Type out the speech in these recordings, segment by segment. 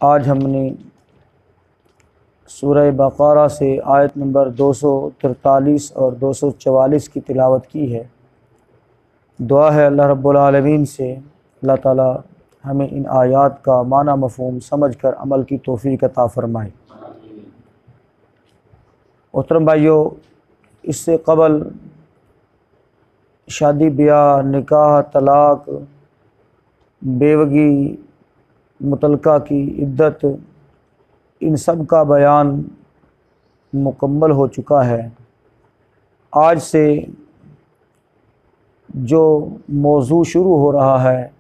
आज हमने सूरह बक़रा से आयत नंबर 243 और 244 की तिलावत की है। दुआ है अल्लाह रब्बुल आलमीन से अल्लाह ताला हमें इन आयात का माना मफ़हूम समझ कर अमल की तौफ़ीक़ अता फ़रमाए। मोहतरम भाइयों, इससे क़बल शादी ब्याह, निकाह, तलाक़, बेवगी, मुतलका की इद्दत, इन सब का बयान मुकम्मल हो चुका है। आज से जो मौजू शुरू हो रहा है,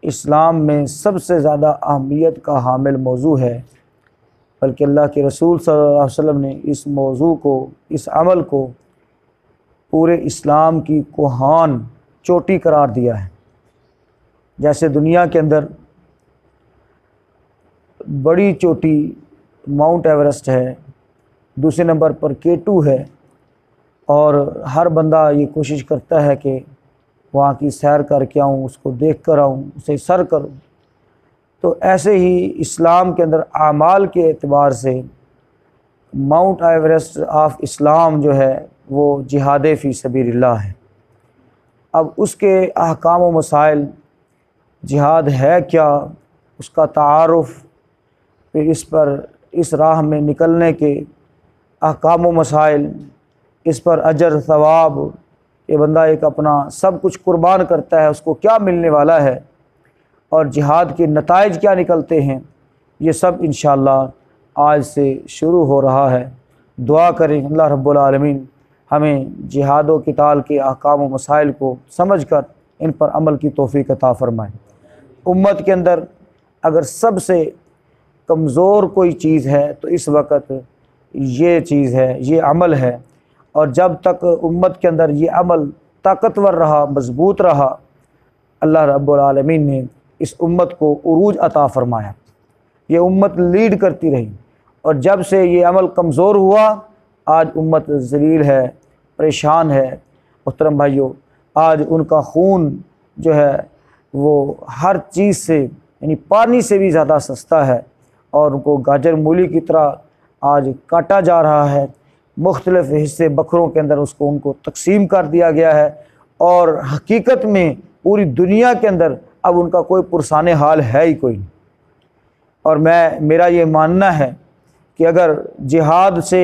इस्लाम में सबसे ज़्यादा अहमियत का हामिल मौजू है, बल्कि अल्लाह के रसूल सल्लल्लाहु अलैहि वसल्लम ने इस मौजू को, इस अमल को पूरे इस्लाम की कोहान चोटी करार दिया है। जैसे दुनिया के अंदर बड़ी चोटी माउंट एवरेस्ट है, दूसरे नंबर पर K2 है, और हर बंदा ये कोशिश करता है कि वहाँ की सैर करके आऊँ, उसको देख कर आऊँ, उसे सर करूँ। तो ऐसे ही इस्लाम के अंदर आमाल के एतबार से माउंट एवरेस्ट ऑफ इस्लाम जो है वो जिहाद फ़ी सबीलिल्लाह है। अब उसके अहकाम व मसाइल, जिहाद है क्या, उसका तारुफ़, फिर इस राह में निकलने के अहकाम व मसाइल, इस पर अजर सवाब, ये बंदा एक अपना सब कुछ कुर्बान करता है, उसको क्या मिलने वाला है और जिहाद के नताइज क्या निकलते हैं, ये सब इंशाअल्लाह आज से शुरू हो रहा है। दुआ करें अल्लाह रब्बुल आलमीन हमें जिहाद व क़िताल के अहकाम व मसाइल को समझकर इन पर अमल की तौफ़ीक़ अता फ़रमाए। उम्मत के अंदर अगर सबसे कमज़ोर कोई चीज़ है तो इस वक्त ये चीज़ है, ये अमल है। और जब तक उम्मत के अंदर ये अमल ताकतवर रहा, मज़बूत रहा, अल्लाह रब्बुल आलमीन ने इस उम्मत को उरूज अता फ़रमाया। ये उम्मत लीड करती रही, और जब से ये अमल कमज़ोर हुआ, आज उम्मत ज़लील है, परेशान है। मुहतरम भाइयों, आज उनका खून जो है वो हर चीज़ से, यानी पानी से भी ज़्यादा सस्ता है, और उनको गाजर मूली की तरह आज काटा जा रहा है। मुख्तलिफ़ हिस्से बकरों के अंदर उनको तकसीम कर दिया गया है, और हकीकत में पूरी दुनिया के अंदर अब उनका कोई पुरसाने हाल है ही कोई नहीं। और मेरा ये मानना है कि अगर जिहाद से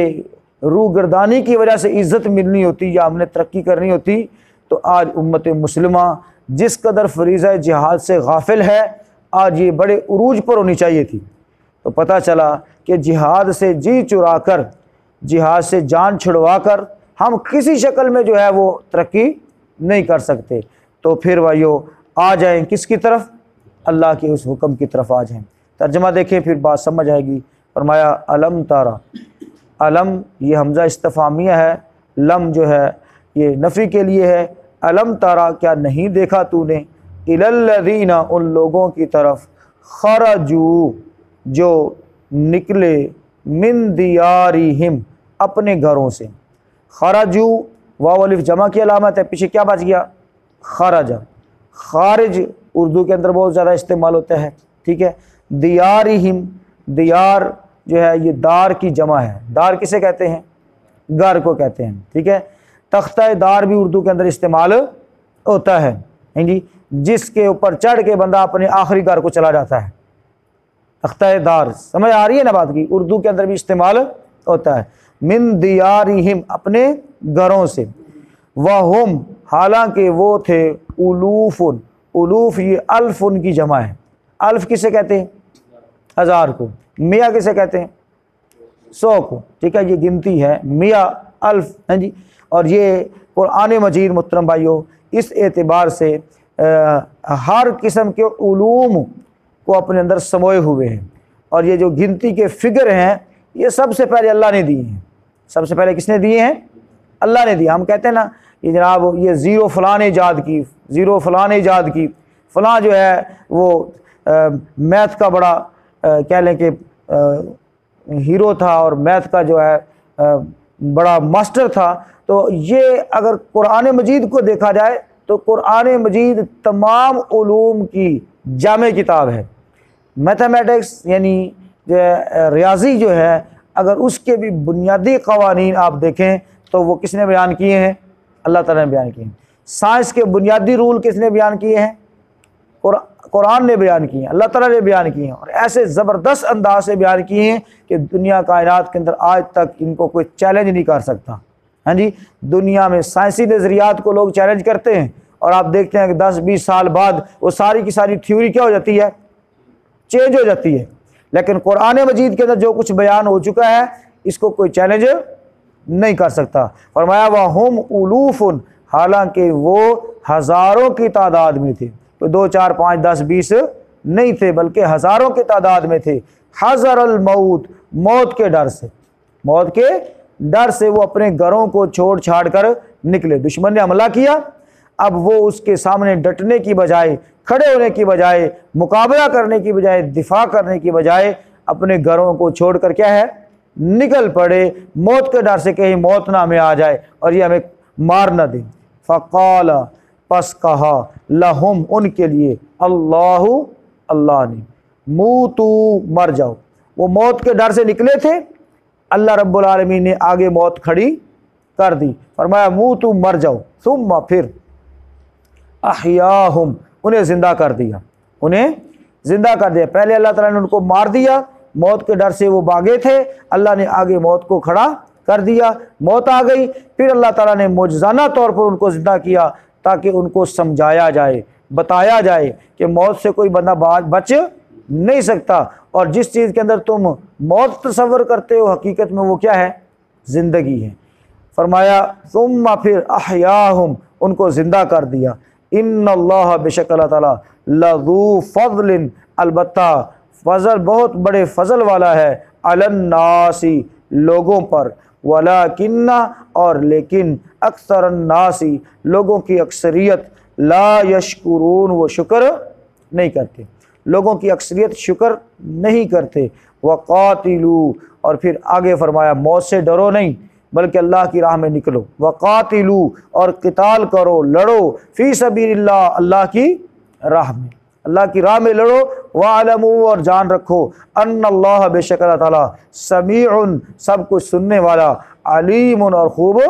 रूगर्दानी की वजह से इज़्ज़त मिलनी होती या हमने तरक्की करनी होती, तो आज उम्मत मुस्लिमा जिस कदर फरीज़ा जिहाद से गाफिल है, आज ये बड़े उरूज पर होनी चाहिए थी। तो पता चला कि जिहाद से जी चुरा कर, जिहाद से जान छुड़वा कर हम किसी शक्ल में जो है वो तरक्की नहीं कर सकते। तो फिर भाइयों आ जाएं किसकी तरफ? अल्लाह के उस हुक्म की तरफ आ जाएं। तर्जमा देखें, फिर बात समझ आएगी। फरमाया अलम तारा, अलम ये हमज़ा इस्तिफ़ामिया है, लम जो है ये नफ़ी के लिए है। अलम तारा क्या नहीं देखा तूने, इलल्लज़ीना उन लोगों की तरफ, खरजू जो निकले, मिन दियारिहिम अपने घरों से। खरजू वाव अलिफ जमा की अलामत है, पीछे क्या बच गया? खरजा। खारिज उर्दू के अंदर बहुत ज़्यादा इस्तेमाल होता है, ठीक है। दियारिहिम, दियार जो है ये दार की जमा है। दार किसे कहते हैं? घर को कहते हैं, ठीक है। तख्ता दार भी उर्दू के अंदर इस्तेमाल होता है, जी, जिसके ऊपर चढ़ के बंदा अपने आखिरी घर को चला जाता है। तख्ता दार, समझ आ रही है ना बात की? उर्दू के अंदर भी इस्तेमाल होता है। मिन दियारिहिम अपने घरों से, वहुम हालांकि वो थे, उलूफुन, उलूफ ये अल्फुन की जमा है। अल्फ किसे कहते हैं? हज़ार को। मिया किसे कहते हैं? 100 को, ठीक है। ये गिनती है, मिया अल्फ, हैं जी। और ये कुरान मजीद मुहतरम भाइयों इस एतबार से हर किस्म के उलूम को अपने अंदर समोए हुए हैं। और ये जो गिनती के फिगर हैं, ये सबसे पहले अल्लाह ने दिए हैं। सबसे पहले किसने दिए हैं? अल्लाह ने दिया। हम कहते हैं ना ये जनाब ये ज़ीरो फ़लाँ ने ईजाद की, ज़ीरो फ़लाँ ने ईजाद की, फ़लाँ जो है वो मैथ का बड़ा कह लें कि हीरो था, और मैथ का जो है बड़ा मास्टर था। तो ये अगर कुरान मजीद को देखा जाए तो कुरान मजीद तमाम उलूम की जामे किताब है। मैथमेटिक्स यानी जो रियाजी जो है, अगर उसके भी बुनियादी क़वानीन आप देखें तो वो किसने बयान किए हैं? अल्लाह ताला ने बयान किए हैं। साइंस के बुनियादी रूल किसने बयान किए हैं? कुरान ने बयान किए हैं, अल्लाह ताला ने बयान किए हैं, और ऐसे ज़बरदस्त अंदाज से बयान किए हैं कि दुनिया कायनात के अंदर आज तक इनको कोई चैलेंज नहीं कर सकता। हाँ जी, दुनिया में साइंसी नज़रियात को लोग चैलेंज करते हैं और आप देखते हैं कि 10-20 साल बाद वो सारी की सारी थ्योरी क्या हो जाती है? चेंज हो जाती है। लेकिन कुरान मजीद के अंदर जो कुछ बयान हो चुका है इसको कोई चैलेंज नहीं कर सकता। फरमाया वहुम उलूफुन, हालांकि वो हज़ारों की तादाद में थे, तो 2, 4, 5, 10, 20 नहीं थे, बल्कि हज़ारों की तादाद में थे। हज़रल मौत, मौत के डर से, मौत के डर से वो अपने घरों को छोड़ छाड़ कर निकले। दुश्मन ने हमला किया, अब वो उसके सामने डटने की बजाय, खड़े होने की बजाय, मुकाबला करने की बजाय, दिफा करने की बजाय अपने घरों को छोड़कर क्या है? निकल पड़े, मौत के डर से कहीं मौत ना हमें आ जाए और ये हमें मार न दे। फ़क़ाल, पस कहा, लहुम, उनके लिए, अल्लाहु, अल्लाह ने, मूतू, मर जाओ। वो मौत के डर से निकले थे, अल्लाह रब्बुल आलमीन ने आगे मौत खड़ी कर दी। फरमाया मूतू, मर जाओ। सुम्मा, फिर, अहयाहुम, उन्हें ज़िंदा कर दिया, उन्हें ज़िंदा कर दिया। पहले अल्लाह ताला ने उनको मार दिया, मौत के डर से वो भागे थे, अल्लाह ने आगे मौत को खड़ा कर दिया, मौत आ गई। फिर अल्लाह ताला ने मुजज़ाना तौर पर उनको ज़िंदा किया ताकि उनको समझाया जाए, बताया जाए कि मौत से कोई बंदा बच नहीं सकता, और जिस चीज़ के अंदर तुम मौत तसव्वुर करते हो हकीकत में वो क्या है? ज़िंदगी है। फरमाया सुम्मा, फिर, अहयाहुम, उनको ज़िंदा कर दिया। इन्नल्लाह, बेशक अल्लाह ताला, लज़ू फ़ज़लिन, अलबत्ता फ़ज़ल, बहुत बड़े फ़ज़ल वाला है, अलन्नासी, लोगों पर, वलाकिन्ना, और लेकिन, अक्सरन्नासी, लोगों की अक्सरियत, ला यशकुरून, वो शुक्र नहीं करते, लोगों की अक्सरियत शुक्र नहीं करते। वक़ातिलू, और फिर आगे फरमाया मौत से डरो नहीं बल्कि अल्लाह की राह में निकलो। वक़ातिलू, और क़िताल करो, लड़ो, फ़ी सबीलिल्लाह, अल्लाह की राह में, अल्लाह की राह में लड़ो। वअलमू, और जान रखो, अन्नल्लाह, बेशक अल्लाह ताला, समीउन, सब कुछ सुनने वाला, अलीमुन, और खूब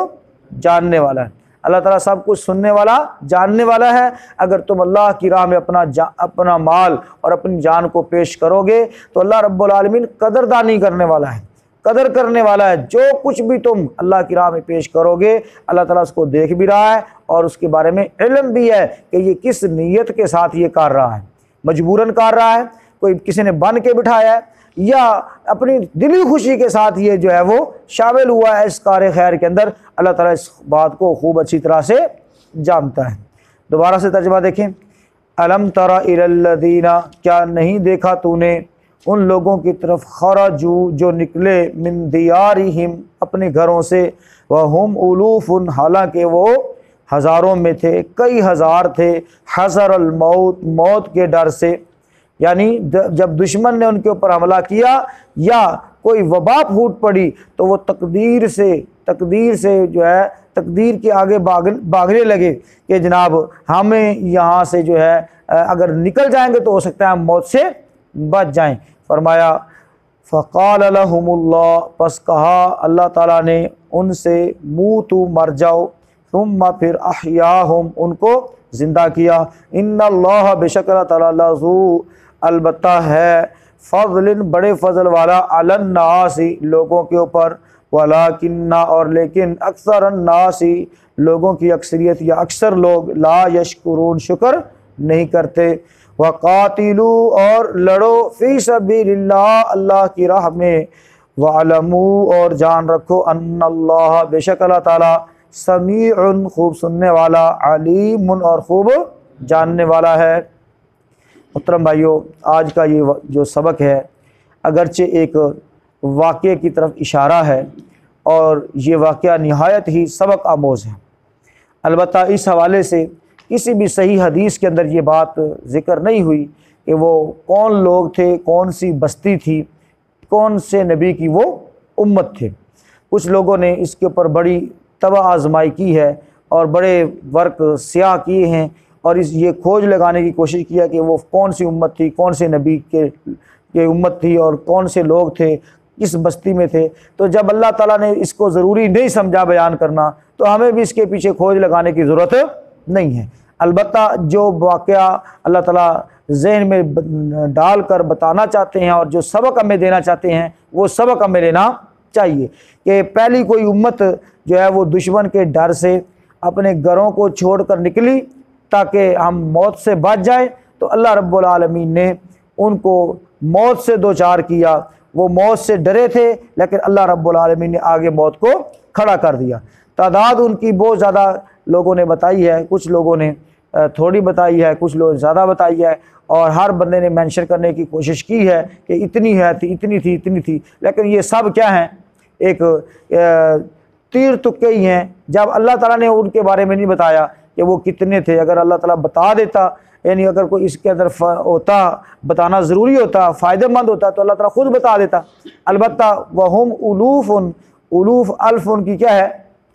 जानने वाला है। अल्लाह ताला सब कुछ सुनने वाला, जानने वाला है। अगर तुम अल्लाह की राह में अपना माल और अपनी जान को पेश करोगे तो अल्लाह रब्बुल आलमीन कदरदानी करने वाला है, कदर करने वाला है। जो कुछ भी तुम अल्लाह की राह में पेश करोगे अल्लाह ताला उसको देख भी रहा है और उसके बारे में इल्म भी है कि ये किस नीयत के साथ ये कर रहा है। मजबूरन कर रहा है, कोई किसी ने बन के बिठाया है, या अपनी दिली खुशी के साथ ये जो है वो शामिल हुआ है इस कार खैर के अंदर। अल्लाह ताला इस बात को खूब अच्छी तरह से जानता है। दोबारा से तर्जुमा देखें। अलम तरा इलल्लज़ीना, क्या नहीं देखा तूने उन लोगों की तरफ, खरजू, जो निकले, मिन दियारिहिम, अपने घरों से, वहुम उलूफुन, हालांकि वो हज़ारों में थे, कई हज़ार थे, हज़रल मौत, मौत के डर से, यानी जब दुश्मन ने उनके ऊपर हमला किया या कोई वबा फूट पड़ी तो वो तकदीर से जो है तकदीर के आगे भागने लगे कि जनाब हमें यहाँ से जो है अगर निकल जाएंगे तो हो सकता है हम मौत से बच जाएं। फरमाया फ़क़ाल लहुमुल्लाह, पस कहा अल्लाह ताला ने उनसे, मूतू, मर जाओ, सुम्मा, फिर, अहयाहुम, उनको ज़िंदा किया। इन्नल्लाह, बेशक अल्लाह ताला, लज़ू, अलबत्ता है, फ़ज़लिन, बड़े फ़ज़ल वाला, अलन्नासी, लोगों के ऊपर, वलाकिन्ना, और लेकिन, अक्सरन्नासी, लोगों की अक्सरियत या अक्सर लोग, ला यशकुरून, शुक्र नहीं करते। वक़ातिलू, और लड़ो, फ़ी सबीलिल्लाह, अल्लाह की राह में, वअलमू, और जान रखो, अन्नल्लाह, बेशक अल्लाह ताला, समीउन, खूब सुनने वाला, अलीमुन, और खूब जानने वाला है। मुहतरम भाइयों, आज का ये जो सबक है अगरचे एक वाक़े की तरफ इशारा है और ये वाक़या निहायत ही सबक आमोज़ है। अलबत्ता इस हवाले से किसी भी सही हदीस के अंदर ये बात ज़िक्र नहीं हुई कि वो कौन लोग थे, कौन सी बस्ती थी, कौन से नबी की वो उम्मत थे। कुछ लोगों ने इसके ऊपर बड़ी तबाह आजमाई की है और बड़े वर्क स्याह किए हैं और इस ये खोज लगाने की कोशिश किया कि वो कौन सी उम्मत थी, कौन से नबी के उम्मत थी और कौन से लोग थे, किस बस्ती में थे। तो जब अल्लाह ताला ने इसको ज़रूरी नहीं समझा बयान करना, तो हमें भी इसके पीछे खोज लगाने की ज़रूरत नहीं है। अलबत्ता जो वाक़या अल्लाह ताला जहन में डाल कर बताना चाहते हैं और जो सबक हमें देना चाहते हैं, वो सबक हमें लेना चाहिए कि पहली कोई उम्मत जो है वो दुश्मन के डर से अपने घरों को छोड़कर निकली ताकि हम मौत से बच जाए। तो अल्लाह रब्बुल आलमीन ने उनको मौत से दो चार किया। वो मौत से डरे थे, लेकिन अल्लाह रब्बुल आलमीन ने आगे मौत को खड़ा कर दिया। तादाद उनकी बहुत ज़्यादा लोगों ने बताई है, कुछ लोगों ने थोड़ी बताई है, कुछ लोग ज़्यादा बताई है, और हर बंदे ने मेंशन करने की कोशिश की है कि इतनी है थी, इतनी थी, इतनी थी। लेकिन ये सब क्या हैं, एक तीर तुक्के ही हैं। जब अल्लाह ताला ने उनके बारे में नहीं बताया कि वो कितने थे, अगर अल्लाह ताला बता देता, यानी अगर कोई इसके अंदर होता, बताना ज़रूरी होता, फ़ायदेमंद होता, तो अल्लाह ताला खुद बता देता। अलबत्ता वहुम उलूफ़ुन, उलूफ़ अल्फ़ उनकी क्या है,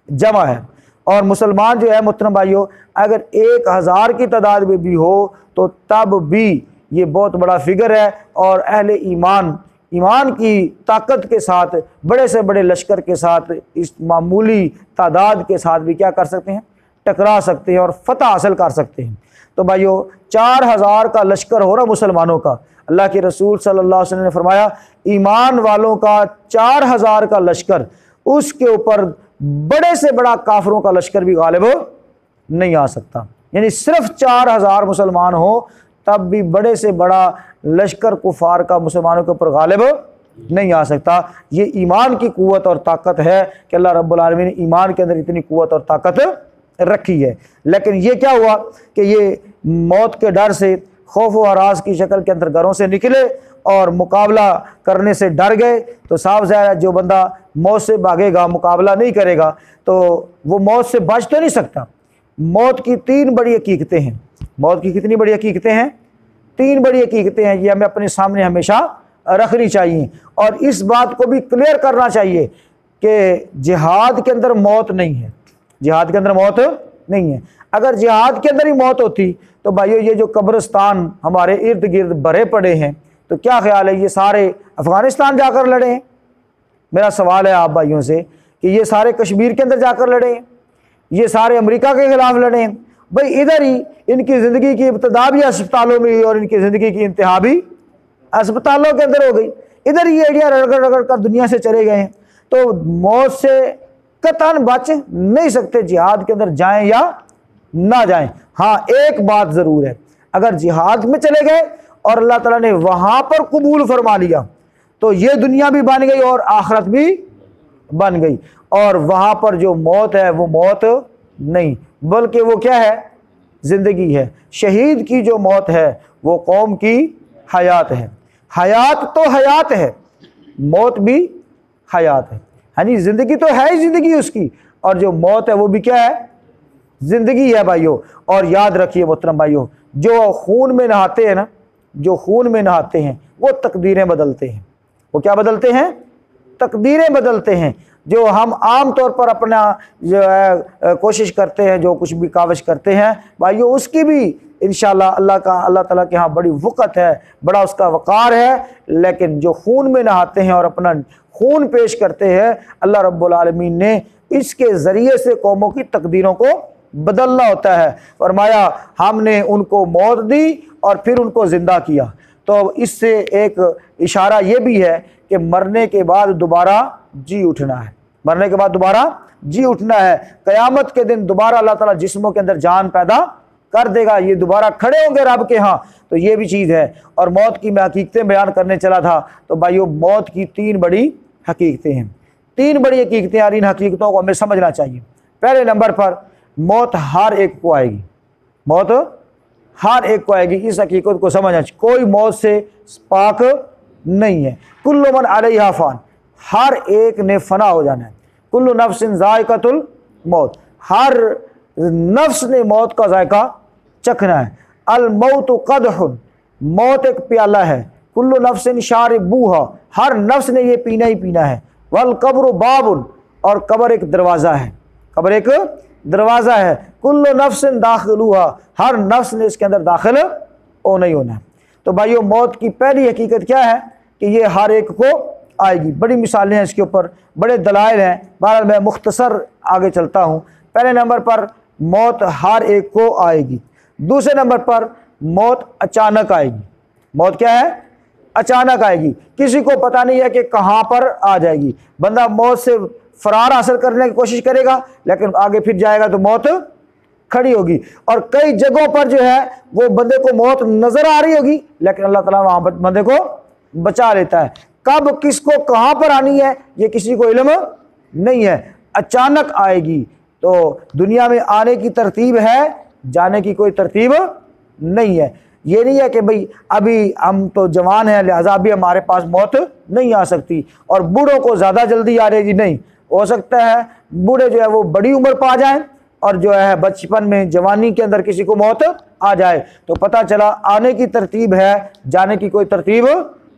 जमा है। और मुसलमान जो है मोहतरम भाइयों, अगर 1000 की तादाद में भी हो तो तब भी ये बहुत बड़ा फिगर है। और अहले ईमान की ताकत के साथ, बड़े से बड़े लश्कर के साथ, इस मामूली तादाद के साथ भी क्या कर सकते हैं, टकरा सकते हैं और फतह हासिल कर सकते हैं। तो भाइयों 4000 का लश्कर हो रहा मुसलमानों का। अल्लाह के रसूल सल्लल्लाहु अलैहि वसल्लम ने फरमाया, ईमान वालों का 4000 का लश्कर, उसके ऊपर बड़े से बड़ा काफिरों का लश्कर भी गालिब नहीं आ सकता। यानी सिर्फ 4000 मुसलमान हो तब भी बड़े से बड़ा लश्कर कुफार का मुसलमानों के ऊपर गालिब नहीं आ सकता। ये ईमान की कुव्वत और ताकत है कि अल्लाह रब्बुल आलमीन ने ईमान के अंदर इतनी कुव्वत और ताकत रखी है। लेकिन ये क्या हुआ कि ये मौत के डर से खौफ व हरास की शक्ल के अंदर घरों से निकले और मुकाबला करने से डर गए। तो साफ ज़ाहिर है, जो बंदा मौत से भागेगा, मुकाबला नहीं करेगा, तो वो मौत से बच तो नहीं सकता। मौत की 3 बड़ी हकीकतें हैं। मौत की कितनी बड़ी हकीकतें हैं? 3 बड़ी हकीकतें हैं। ये हमें अपने सामने हमेशा रखनी चाहिए और इस बात को भी क्लियर करना चाहिए कि जिहाद के अंदर मौत नहीं है। जिहाद के अंदर मौत नहीं है। अगर जिहाद के अंदर ही मौत होती तो भाइयों ये जो कब्रिस्तान हमारे इर्द गिर्द भरे पड़े हैं, तो क्या ख्याल है ये सारे अफ़गानिस्तान जाकर लड़े हैं? मेरा सवाल है आप भाइयों से कि ये सारे कश्मीर के अंदर जाकर लड़े हैं, ये सारे अमेरिका के ख़िलाफ़ लड़े हैं? भाई इधर ही इनकी ज़िंदगी की इब्तदा भी अस्पतालों में हुई और इनकी ज़िंदगी की इंतहा भी अस्पतालों के अंदर हो गई। इधर ये एरिया रगड़ रगड़ कर दुनिया से चले गए हैं। तो मौत से कतन बच नहीं सकते, जिहाद के अंदर जाएं या ना जाएं। हाँ, एक बात ज़रूर है, अगर जिहाद में चले गए और अल्लाह ताला ने वहाँ पर कबूल फरमा लिया तो ये दुनिया भी बन गई और आखिरत भी बन गई। और वहाँ पर जो मौत है वो मौत नहीं, बल्कि वो क्या है, ज़िंदगी है। शहीद की जो मौत है वो कौम की हयात है। हयात तो हयात है, मौत भी हयात है। हाँ जी, ज़िंदगी तो है ही ज़िंदगी उसकी, और जो मौत है वो भी क्या है, ज़िंदगी है भाइयों। और याद रखिए मोहतरम भाइयों, जो खून में नहाते हैं ना, जो खून में नहाते हैं वो तकदीरें बदलते हैं। वो क्या बदलते हैं? तकदीरें बदलते हैं। जो हम आम तौर पर अपना जो है कोशिश करते हैं, जो कुछ भी काविश करते हैं भाइयों, उसकी भी इंशाअल्लाह अल्लाह ताला के यहाँ बड़ी वक़्त है, बड़ा उसका वक़ार है। लेकिन जो खून में नहाते हैं और अपना खून पेश करते हैं, अल्लाह रब्बुल आलमीन ने इसके ज़रिए से कौमों की तकदीरों को बदलना होता है। फरमाया हमने उनको मौत दी और फिर उनको ज़िंदा किया। तो इससे एक इशारा ये भी है कि मरने के बाद दोबारा जी उठना है। मरने के बाद दोबारा जी उठना है। क़यामत के दिन दोबारा अल्लाह ताला जिस्मों के अंदर जान पैदा कर देगा, ये दोबारा खड़े होंगे रब के यहाँ। तो ये भी चीज़ है। और मौत की मैं हकीकतें बयान करने चला था, तो भाइयों मौत की 3 बड़ी हकीकतें हैं। 3 बड़ी हकीकतें और इन हकीकतों को हमें समझना चाहिए। पहले नंबर पर मौत हर एक को आएगी। मौत हर एक को आएगी, इस हकीकत को समझना चाहिए। कोई मौत से पाक नहीं है। कुल्लु मन अलैहा फ़ान, हर एक ने फना हो जाना है। कुल्लु नफ्सिन ज़ायक़तुल मौत, हर नफ्स ने मौत का जायका चखना है। अल मौतु क़दहुन, मौत एक प्याला है। कुल्लु नफ्सिन शारिबूहा, हर नफ्स ने ये पीना ही पीना है। वल कब्रु बाबुन, और कब्र एक दरवाज़ा है। कब्र एक दरवाज़ा है, कुल्लु नफ्सिन दाखिलुहा, हर नफ्स ने इसके अंदर दाखिल होना ही होना है। तो भाइयों, मौत की पहली हकीकत क्या है कि ये हर एक को आएगी। बड़ी मिसालें हैं इसके ऊपर, बड़े दलाइल हैं। बहरहाल मैं मुख्तसर आगे चलता हूँ। पहले नंबर पर मौत हर एक को आएगी। दूसरे नंबर पर मौत अचानक आएगी। मौत क्या है? अचानक आएगी, किसी को पता नहीं है कि कहाँ पर आ जाएगी। बंदा मौत से फरार हासिल करने की कोशिश करेगा, लेकिन आगे फिर जाएगा तो मौत खड़ी होगी। और कई जगहों पर जो है वो बंदे को मौत नजर आ रही होगी, लेकिन अल्लाह ताला वहां पर बंदे को बचा लेता है। कब किसको कहां पर आनी है ये किसी को इल्म नहीं है, अचानक आएगी। तो दुनिया में आने की तरतीब है, जाने की कोई तरतीब नहीं है। ये नहीं है कि भाई अभी हम तो जवान हैं लिहाजा अभी हमारे पास मौत नहीं आ सकती और बूढ़ों को ज़्यादा जल्दी आ रहेगी। नहीं, हो सकता है बूढ़े जो है वो बड़ी उम्र पा जाएं और जो है बचपन में जवानी के अंदर किसी को मौत आ जाए। तो पता चला आने की तरतीब है, जाने की कोई तरतीब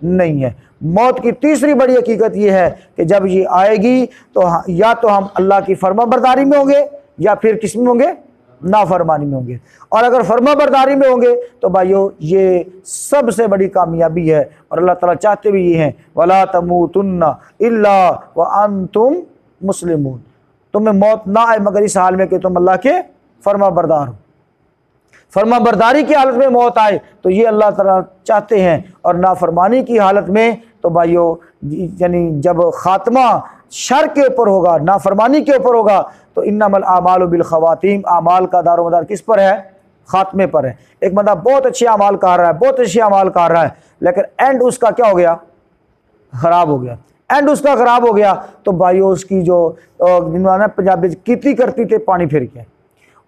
नहीं है। मौत की तीसरी बड़ी हकीकत यह है कि जब ये आएगी तो या तो हम अल्लाह की फर्माबरदारी में होंगे या फिर किस में होंगे? नाफरमानी में होंगे। और अगर फर्माबरदारी में होंगे तो भाइयों ये सबसे बड़ी कामयाबी है। और अल्लाह ताला चाहते भी ये हैं, वला तमूतुन्ना इल्ला व अंतुम मुस्लिमून, तुम्हें मौत ना आए मगर इस हाल में कि तुम अल्लाह के फर्माबरदार हो। फर्माबरदारी की हालत में मौत आए तो ये अल्लाह ताला चाहते हैं, और नाफरमानी की हालत में तो भाइयों यानी जब खात्मा शर के ऊपर होगा, नाफरमानी के ऊपर होगा, तो इन्नमल आमालु बिल खवातीम, आमाल का दारोमदार किस पर है? खात्मे पर है। एक बंदा बहुत अच्छे अमाल कर रहा है, बहुत अच्छे अमाल कर रहा है, लेकिन एंड उसका क्या हो गया? खराब हो गया। एंड उसका खराब हो गया तो भाइयों उसकी जो पंजाबी कीती करती थे पानी फिर गया।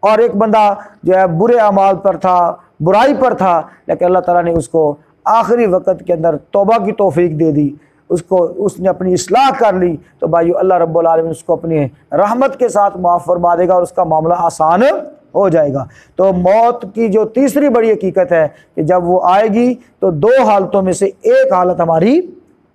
और एक बंदा जो है बुरे अमाल पर था, बुराई पर था, लेकिन अल्लाह ताला ने उसको आखिरी वक़्त के अंदर तौबा की तौफीक दे दी, उसको उसने अपनी इस्लाह कर ली, तो भाइयों अल्लाह रब्बुल आलमीन उसको अपनी रहमत के साथ माफ़ फरमा देगा और उसका मामला आसान हो जाएगा। तो मौत की जो तीसरी बड़ी हकीकत है कि जब वो आएगी तो दो हालतों में से एक हालत हमारी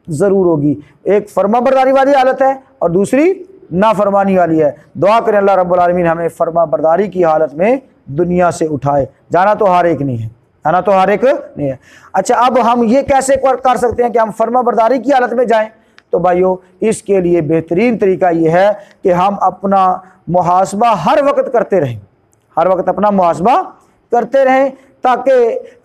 ज़रूर होगी। एक फर्माबरदारी वाली हालत है और दूसरी नाफरमानी वाली है। दुआ करें अल्लाह रब्बुल आलमीन हमें फर्माबरदारी की हालत में दुनिया से उठाए। जाना तो हर एक नहीं है, जाना तो हर एक नहीं है। अच्छा, अब हम ये कैसे कर सकते हैं कि हम फर्माबरदारी की हालत में जाएं? तो भाइयों इसके लिए बेहतरीन तरीका ये है कि हम अपना मुहासबा हर वक्त करते रहें, हर वक्त अपना मुहासबा करते रहें, ताकि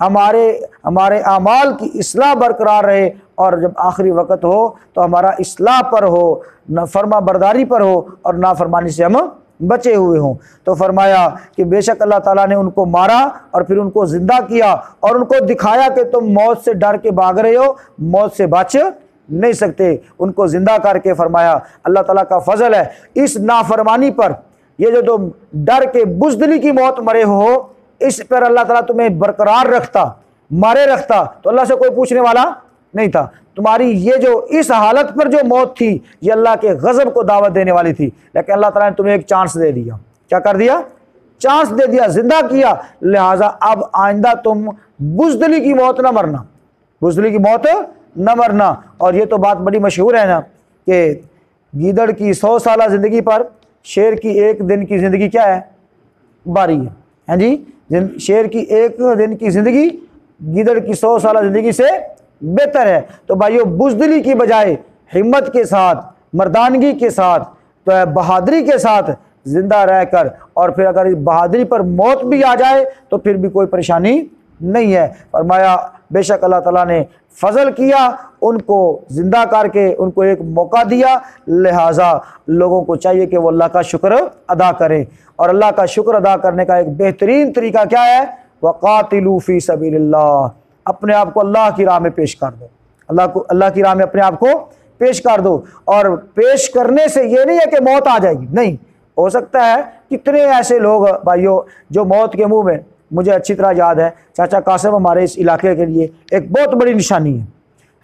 हमारे आमाल की इस्लाह बरकरार रहे, और जब आखिरी वक्त हो तो हमारा इस्लाह पर हो, न फर्मा बरदारी पर हो, और नाफरमानी से हम बचे हुए हों। तो फरमाया कि बेशक अल्लाह ताला ने उनको मारा और फिर उनको ज़िंदा किया और उनको दिखाया कि तुम मौत से डर के भाग रहे हो, मौत से बच नहीं सकते। उनको ज़िंदा करके फरमाया अल्लाह ताला का फजल है इस नाफरमानी पर, ये जो तुम डर के बुज़दिली की मौत मरे हो, इस पर अल्लाह ताला तुम्हें बरकरार रखता, मारे रखता तो अल्लाह से कोई पूछने वाला नहीं था। तुम्हारी ये जो इस हालत पर जो मौत थी ये अल्लाह के गज़ब को दावत देने वाली थी, लेकिन अल्लाह ताला ने तुम्हें एक चांस दे दिया। क्या कर दिया? चांस दे दिया, जिंदा किया। लिहाजा अब आइंदा तुम बुज़दिली की मौत ना मरना, बुज़दिली की मौत न मरना। और ये तो बात बड़ी मशहूर है ना कि गीदड़ की 100 साल ज़िंदगी पर शेर की एक दिन की ज़िंदगी क्या है? बारी है। हैं जी, शेर की एक दिन की ज़िंदगी गीदड़ की 100 साल ज़िंदगी से बेहतर है। तो भाइयों बुज़दिली की बजाय हिम्मत के साथ, मर्दानगी के साथ, तो बहादुरी के साथ ज़िंदा रहकर, और फिर अगर इस बहादुरी पर मौत भी आ जाए तो फिर भी कोई परेशानी नहीं है। फरमाया बेशक अल्लाह ताला ने फजल किया, उनको ज़िंदा करके उनको एक मौका दिया। लिहाजा लोगों को चाहिए कि वो अल्लाह का शुक्र अदा करें, और अल्लाह का शुक्र अदा करने का एक बेहतरीन तरीका क्या है? वक़ातिलू फ़ी सबीलिल्लाह, अपने आप को अल्लाह की राह में पेश कर दो, अल्लाह की राह में अपने आप को पेश कर दो। और पेश करने से ये नहीं है कि मौत आ जाएगी, नहीं, हो सकता है कितने ऐसे लोग भाइयों जो मौत के मुंह में, मुझे अच्छी तरह याद है चाचा कासिम हमारे इस इलाके के लिए एक बहुत बड़ी निशानी है।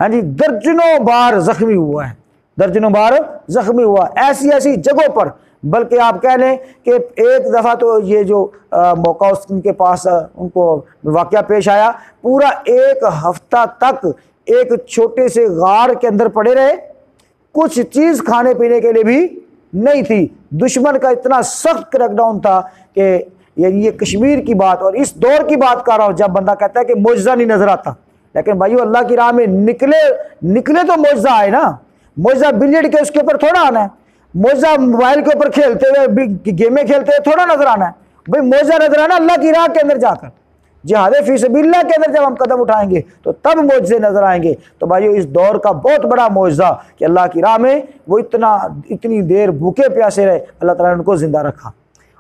हाँ जी, दर्जनों बार जख्मी हुआ है, दर्जनों बार जख्मी हुआ ऐसी ऐसी जगहों पर। बल्कि आप कह लें कि एक दफ़ा तो ये जो मौका उनके पास उनको वाक़या पेश आया, पूरा एक हफ्ता तक एक छोटे से गार के अंदर पड़े रहे, कुछ चीज़ खाने पीने के लिए भी नहीं थी। दुश्मन का इतना सख्त क्रैकडाउन था कि ये कश्मीर की बात और इस दौर की बात कर रहा हूँ, जब बंदा कहता है कि मुआजिज़ा नहीं नजर आता, लेकिन भाइयों अल्लाह की राह में निकले तो मुआजिज़ा आए ना। मुआजिज़ा बिलियर्ड के उसके ऊपर थोड़ा आना है, मुआजिज़ा मोबाइल के ऊपर खेलते हुए गेमें खेलते हुए थोड़ा नजर आना है। भाई मुआजिज़ा नजर आना अल्लाह की राह के अंदर जाकर, जिहाद फी सबिलिल्लाह के अंदर जब हम कदम उठाएंगे तो तब मुआजिज़े नजर आएंगे। तो भाइयों इस दौर का बहुत बड़ा मुआजिज़ा कि अल्लाह की राह में वो इतनी देर भूखे प्यासे रहे, अल्लाह ताला ने उनको जिंदा रखा।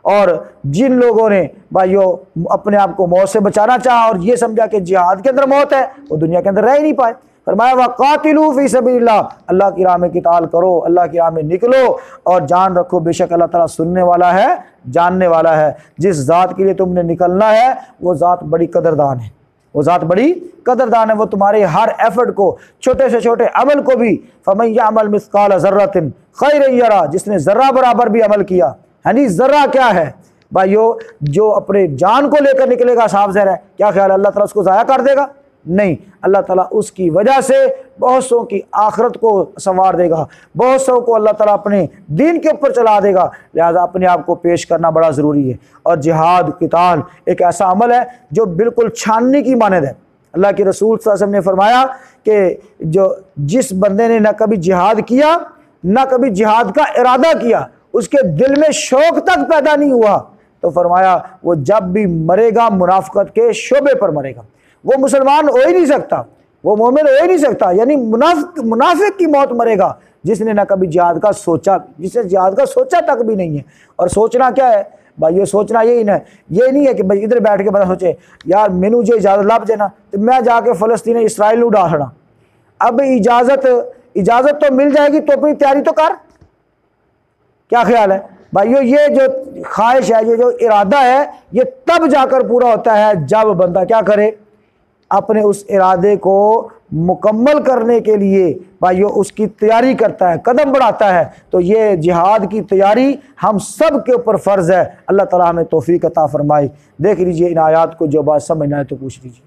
और जिन लोगों ने भाइयों अपने आप को मौत से बचाना चाहा और ये समझा कि जिहाद के अंदर मौत है, वो दुनिया के अंदर रह ही नहीं पाए। फरमाया वक़ातिलू फी सबिलिल्लाह, अल्लाह की राह में किताल करो, अल्लाह की राह में निकलो और जान रखो बेशक अल्लाह ताला सुनने वाला है, जानने वाला है। जिस ज़ात के लिए तुमने निकलना है वो ज़ात बड़ी कदरदान है, वो ज़ात बड़ी कदरदान है। वो तुम्हारे हर एफर्ट को, छोटे से छोटे अमल को भी, फमन यअमल मिस्काल ज़र्रतिन खैरन यरा, जिसने ज़र्रा बराबर भी अमल किया, यानी ज़र्रा क्या है भाइयों, जो अपने जान को लेकर निकलेगा साफ ज़हर है, क्या ख्याल है अल्लाह ताला उसको ज़ाया कर देगा? नहीं, अल्लाह ताला उसकी वजह से बहुत सौ की आखिरत को संवार देगा, बहुत सौ को अल्लाह ताला अपने दीन के ऊपर चला देगा। लिहाजा अपने आप को पेश करना बड़ा ज़रूरी है। और जिहाद किताल एक ऐसा अमल है जो बिल्कुल छानने की मानद है। अल्लाह के रसूल सल्लल्लाहु अलैहि वसल्लम ने फरमाया कि जिस बंदे ने ना कभी जिहाद किया ना कभी जिहाद का इरादा किया, उसके दिल में शौक तक पैदा नहीं हुआ, तो फरमाया वो जब भी मरेगा मुनाफिकत के शोबे पर मरेगा। वो मुसलमान हो ही नहीं सकता, वो मोमिन हो ही नहीं सकता, यानी मुनाफिक की मौत मरेगा जिसने ना कभी जिहाद का सोचा, जिसने जिहाद का सोचा तक भी नहीं है। और सोचना क्या है भाई, ये सोचना यही ना, ये नहीं है कि भाई इधर बैठ के बंदा सोचे यार मैनू जो इजाज़त लभ जाए ना तो मैं जाके फ़लस्तीन इसराइल नूं उड़ा छड़ा। अब इजाज़त तो मिल जाएगी तो अपनी तैयारी तो कर, क्या ख्याल है भाइयों? ये जो ख्वाहिश है, ये जो इरादा है, ये तब जाकर पूरा होता है जब बंदा क्या करे, अपने उस इरादे को मुकम्मल करने के लिए भाइयों उसकी तैयारी करता है, कदम बढ़ाता है। तो ये जिहाद की तैयारी हम सब के ऊपर फ़र्ज़ है। अल्लाह ताला हमें तौफीक अता फरमाए। देख लीजिए इन आयात को, जो बात समझना है तो पूछ लीजिए।